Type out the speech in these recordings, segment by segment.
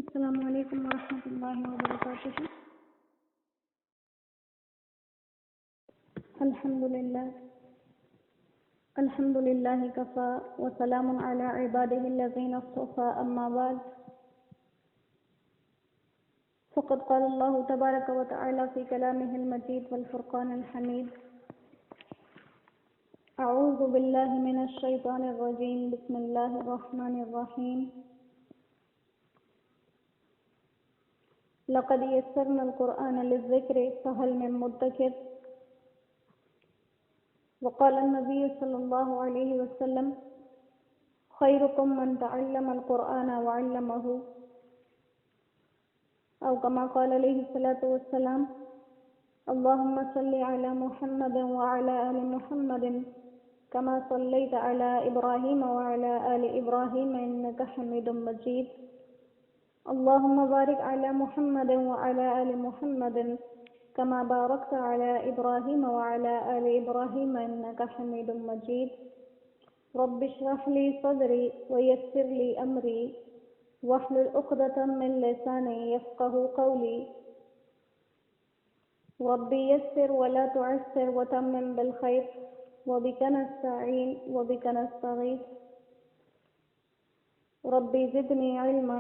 السلام علیکم ورحمۃ اللہ وبرکاتہ۔ الحمد للہ کفا وسلام علی عبادہ الذین اصطفى اما بعد فقد قال اللہ تبارک وتعالی فی کلامہ المجید والفرقان الحمید اعوذ باللہ من الشیطان الرجیم بسم اللہ الرحمن الرحیم لقد یسرنا القرآن للذکر فهل من مدکر وقال النبی صلی اللہ علیہ وسلم خیرکم من تعلم القرآن وعلمہ او کما قال علیہ الصلاة والسلام اللہم صل علی محمد وعلى آل محمد کما صلیت علی ابراہیم وعلى آل ابراہیم انک حمید مجید اللہم بارک علی محمد وعلى آل محمد کما بارکت علی ابراہیم وعلى آل ابراہیم انک حمید مجید رب اشرح لی صدری ویسر لی امری واحلل عقدۃ من لسانی یفقہوا قولی رب یسر ولا تعسر وتمم بالخیر وبک نستعین وبک نستغیث ربی زدنی علما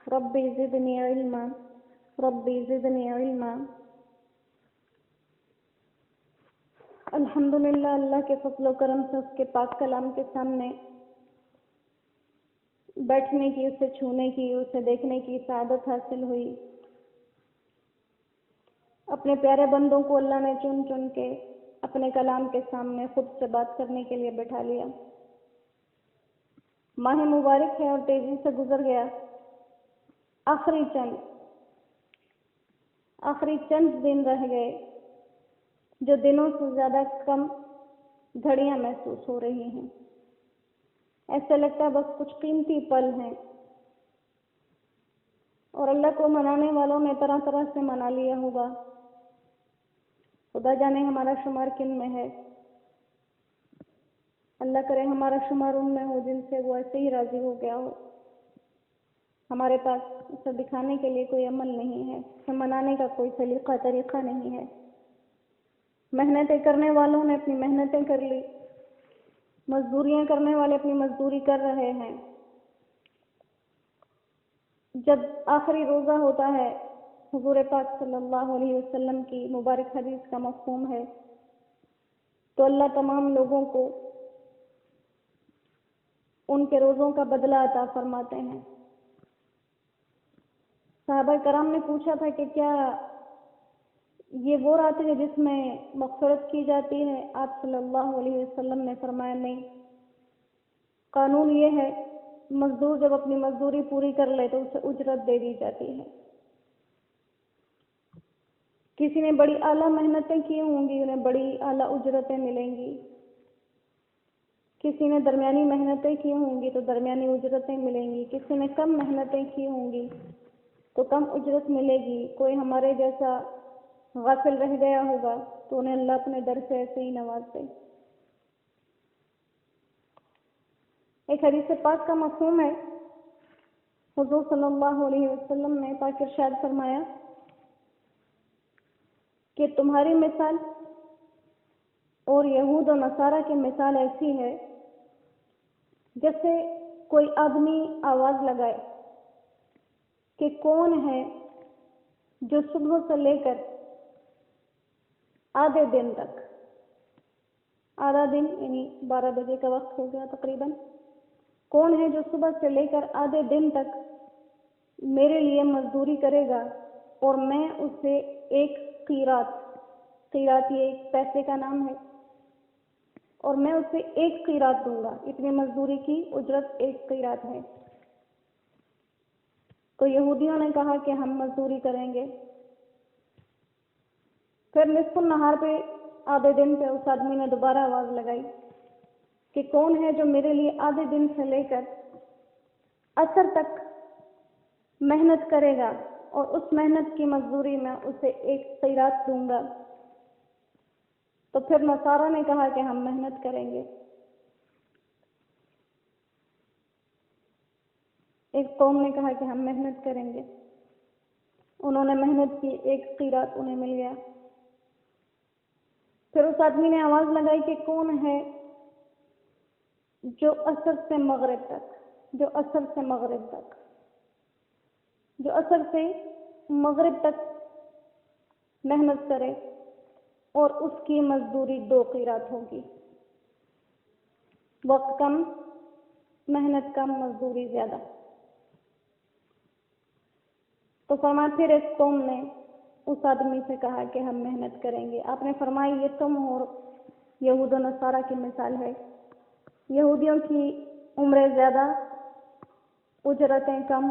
ربی زدنی علما ربی زدنی علما۔ الحمدللہ، اللہ کے فضل و کرم سے اس کے پاک کلام کے سامنے بیٹھنے کی، اسے چھونے کی، اسے دیکھنے کی سعادت حاصل ہوئی۔ اپنے پیارے بندوں کو اللہ نے چن چن کے اپنے کلام کے سامنے خود سے بات کرنے کے لیے بٹھا لیا۔ ماہ مبارک ہے اور تیزی سے گزر گیا۔ آخری چند دن رہ گئے، جو دنوں سے زیادہ کم گھڑیاں محسوس ہو رہی ہیں۔ ایسا لگتا ہے بس کچھ قیمتی پل ہیں، اور اللہ کو منانے والوں نے طرح طرح سے منا لیا ہوگا۔ خدا جانے ہمارا شمار کن میں ہے۔ اللہ کرے ہمارا شمار ان میں ہو جن سے وہ ایسے ہی راضی ہو گیا ہو۔ ہمارے پاس اسے دکھانے کے لیے کوئی عمل نہیں ہے، اسے منانے کا کوئی سلیقہ طریقہ نہیں ہے۔ محنتیں کرنے والوں نے اپنی محنتیں کر لی، مزدوریاں کرنے والے اپنی مزدوری کر رہے ہیں۔ جب آخری روزہ ہوتا ہے، حضور پاک صلی اللہ علیہ وسلم کی مبارک حدیث کا مفہوم ہے، تو اللہ تمام لوگوں کو ان کے روزوں کا بدلہ عطا فرماتے ہیں۔ صحابہ کرام نے پوچھا تھا کہ کیا یہ وہ رات ہے جس میں مغفرت کی جاتی ہے؟ آپ صلی اللہ علیہ وسلم نے فرمایا نہیں، قانون یہ ہے مزدور جب اپنی مزدوری پوری کر لے تو اسے اجرت دے دی جاتی ہے۔ کسی نے بڑی اعلیٰ محنتیں کی ہوں گی، انہیں بڑی اعلیٰ اجرتیں ملیں گی۔ کسی نے درمیانی محنتیں کی ہوں گی تو درمیانی اجرتیں ملیں گی۔ کسی نے کم محنتیں کی ہوں گی تو کم اجرت ملے گی۔ کوئی ہمارے جیسا غافل رہ گیا ہوگا تو انہیں اللہ اپنے در سے ایسے ہی نوازتے۔ ایک حدیث پاک کا مفہوم ہے، حضور صلی اللہ علیہ وسلم نے پاک ارشاد فرمایا کہ تمہاری مثال اور یہود و نصارہ کی مثال ایسی ہے جیسے کوئی آدمی آواز لگائے کہ کون ہے جو صبح سے لے کر آدھے دن تک، آدھا دن یعنی 12 بجے کا وقت ہو گیا تقریباً، کون ہے جو صبح سے لے کر آدھے دن تک میرے لیے مزدوری کرے گا اور میں اسے ایک قیرات یہ ایک پیسے کا نام ہے، اور میں اسے ایک قیرات دوں گا۔ اتنی مزدوری کی اجرت ایک قیرات ہے۔ تو یہودیوں نے کہا کہ ہم مزدوری کریں گے۔ پھر نصف النہار پہ آدھے دن پہ اس آدمی نے دوبارہ آواز لگائی کہ کون ہے جو میرے لیے آدھے دن سے لے کر عصر تک محنت کرے گا اور اس محنت کی مزدوری میں اسے ایک قیرات دوں گا۔ تو پھر نصارہ نے کہا کہ ہم محنت کریں گے۔ ایک قوم نے کہا کہ ہم محنت کریں گے، انہوں نے محنت کی، 1 قیرات انہیں مل گیا۔ پھر اس آدمی نے آواز لگائی کہ کون ہے جو عصر سے مغرب تک محنت کرے اور اس کی مزدوری 2 قیرات ہوگی۔ وقت کم، محنت کم، مزدوری زیادہ۔ تو فرمایا پھر ایک قوم نے اس آدمی سے کہا کہ ہم محنت کریں گے۔ آپ نے فرمایا یہ تم اور یہود و نصارہ کی مثال ہے۔ یہودیوں کی عمریں زیادہ، اجرتیں کم،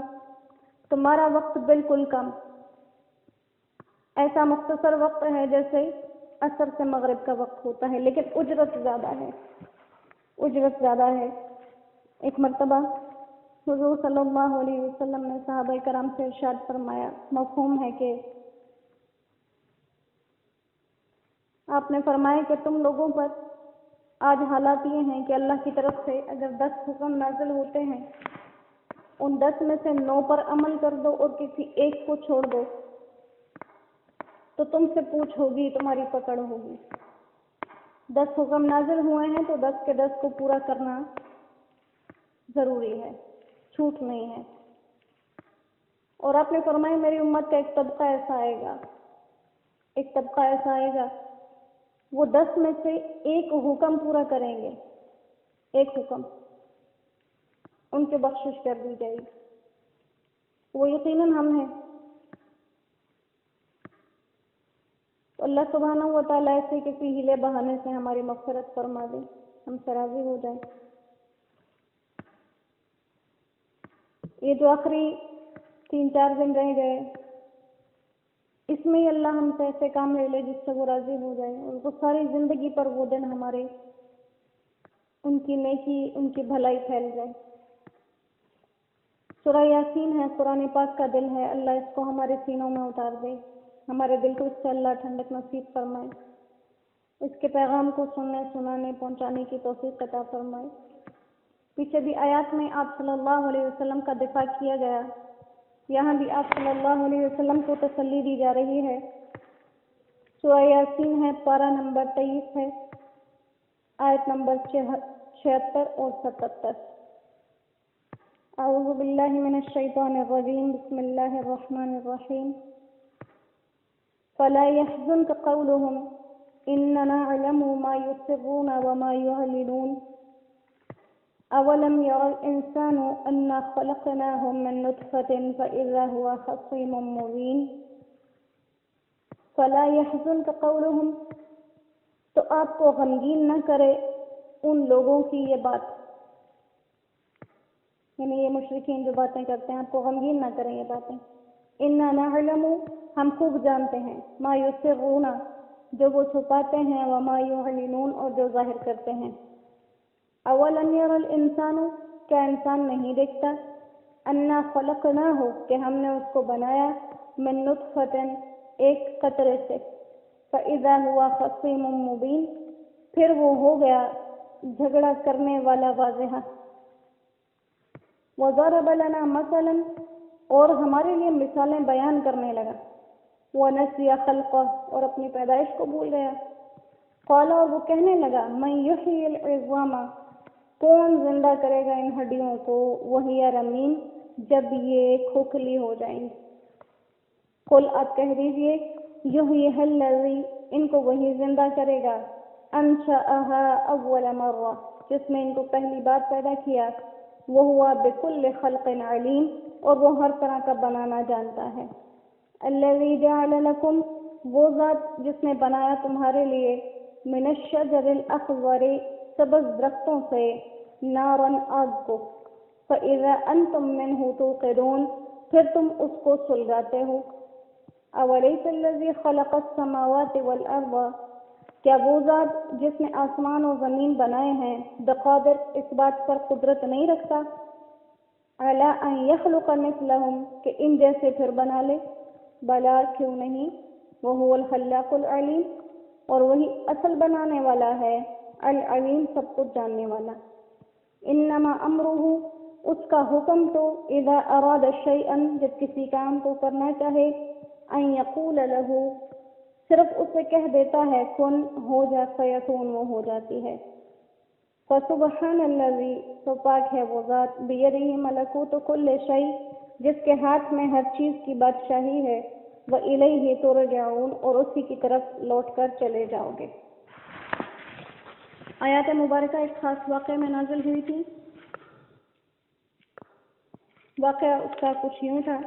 تمہارا وقت بالکل کم، ایسا مختصر وقت ہے جیسے عصر سے مغرب کا وقت ہوتا ہے، لیکن اجرت زیادہ ہے۔ ایک مرتبہ حضور صلی اللہ علیہ وسلم نے صحابہ کرام سے ارشاد فرمایا، مفہوم ہے کہ آپ نے فرمایا کہ تم لوگوں پر آج حالات یہ ہیں کہ اللہ کی طرف سے اگر 10 حکم نازل ہوتے ہیں، ان 10 میں سے 9 پر عمل کر دو اور کسی ایک کو چھوڑ دو تو تم سے پوچھ ہوگی، تمہاری پکڑ ہوگی۔ 10 حکم نازل ہوئے ہیں تو 10 کے 10 کو پورا کرنا ضروری ہے، چھوٹ نہیں ہے۔ اور آپ نے فرمایا میری امت کا ایک طبقہ ایسا آئے گا وہ 10 میں سے 1 حکم پورا کریں گے، 1 حکم ان کے بخشش کر دی جائے گی، وہ یقیناً ہم ہیں۔ تو اللہ سبحانہ و تعالیٰ ایسے کسی ہیلے بہانے سے ہماری مغفرت فرما دے، ہم سے راضی ہو جائیں۔ یہ جو آخری 3-4 دن رہ گئے، اس میں ہی اللہ ہم سے ایسے کام لے لے جس سے وہ راضی ہو جائے، اور وہ ساری زندگی پر وہ دن ہمارے ان کی نیکی، ان کی بھلائی پھیل جائے۔ سورہ یاسین ہے، قرآن پاک کا دل ہے، اللہ اس کو ہمارے سینوں میں اتار دے، ہمارے دل کو اس سے اللہ ٹھنڈک نصیب فرمائے، اس کے پیغام کو سننے، سنانے، پہنچانے کی توفیق عطا فرمائے۔ پیچھے بھی آیات میں آپ صلی اللہ علیہ وسلم کا دفاع کیا گیا، یہاں بھی آپ صلی اللہ علیہ وسلم کو تسلی دی جا رہی ہے۔ سورہ یاسین ہے، پارہ نمبر 23 ہے، آیت نمبر 76 اور 77۔ اعوذ باللہ من الشیطان الرجیم، بسم اللہ الرحمن الرحیم۔ فلا يحزنك قولهم اننا نعلم ما يسرون وما يعلنون اولم ير الانسان انا خلقناه من نطفة فاذا هو خصيم مبين۔ فلا يحزنك قولهم، تو آپ کو غمگین نہ کرے ان لوگوں کی یہ بات، یعنی یہ مشرکین جو باتیں کرتے ہیں، آپ کو غمگین نہ کریں یہ باتیں۔ انا نعلم، ہم خوب جانتے ہیں، ما یسرون، جو وہ چھپاتے ہیں، وما یعلنون، اور جو ظاہر کرتے ہیں۔ اولم یر الانسان، کیا انسان نہیں دیکھتا، انا خلقناہ، کہ ہم نے اس کو بنایا، من نطفۃ، ایک قطرے سے، فاذا هو خصیم مبین، پھر وہ ہو گیا جھگڑا کرنے والا واضح۔ وضرب لنا مثلا، اور ہمارے لیے مثالیں بیان کرنے لگا۔ ونسی خلقہ، اور اپنی پیدائش کو بھول گیا۔ قال، اور وہ کہنے لگا، من یحیی العظام، کون زندہ کرے گا ان ہڈیوں کو، وہی رمیم، جب یہ کھوکھلی ہو جائیں گی۔ قل، آپ کہہ دیجئے، یحییھا الذی، ان کو وہی زندہ کرے گا، انشأھا اول مرہ، جس نے ان کو پہلی بار پیدا کیا، وہو بکل خلق علیم، اور وہ ہر طرح کا بنانا جانتا ہے۔ الذی جعل لکم، وہ ذات جس نے بنایا تمہارے لیے، من الشجر الاخضر، سبز درختوں سے، نارا، آگ کو، فاذا انتم منہ توقدون، پھر تم اس کو سلگاتے ہو۔ اولیس الذی خلق السماوات والارض، کیا وہ ذات جس نے آسمان و زمین بنائے ہیں، بقادر، اس بات پر قدرت نہیں رکھتا، علی ان یخلق مثلہم، کہ ان جیسے پھر بنا لے، بلا، کیوں نہیں، وہو الخلاق العلیم، اور وہی اصل بنانے والا ہے، العلیم، سب کچھ جاننے والا۔ انما امرہ، اس کا حکم تو اذا اراد شیئا جب کسی کام کو کرنا چاہے ان یقول له صرف اسے کہہ دیتا ہے کن ہو جا فیکون وہ ہو جاتی ہے. فسبحان الذی تو پاک ہے وہ ذات بیدہ ملکوت کل شیء جس کے ہاتھ میں ہر چیز کی بادشاہی ہے. وَإِلَيْهِ تُرْجَعُونَ اور اسی کی طرف لوٹ کر چلے جاؤ گے. آیات مبارکہ ایک خاص واقعے میں نازل ہوئی تھی. واقعہ اس کا کچھ یوں تھا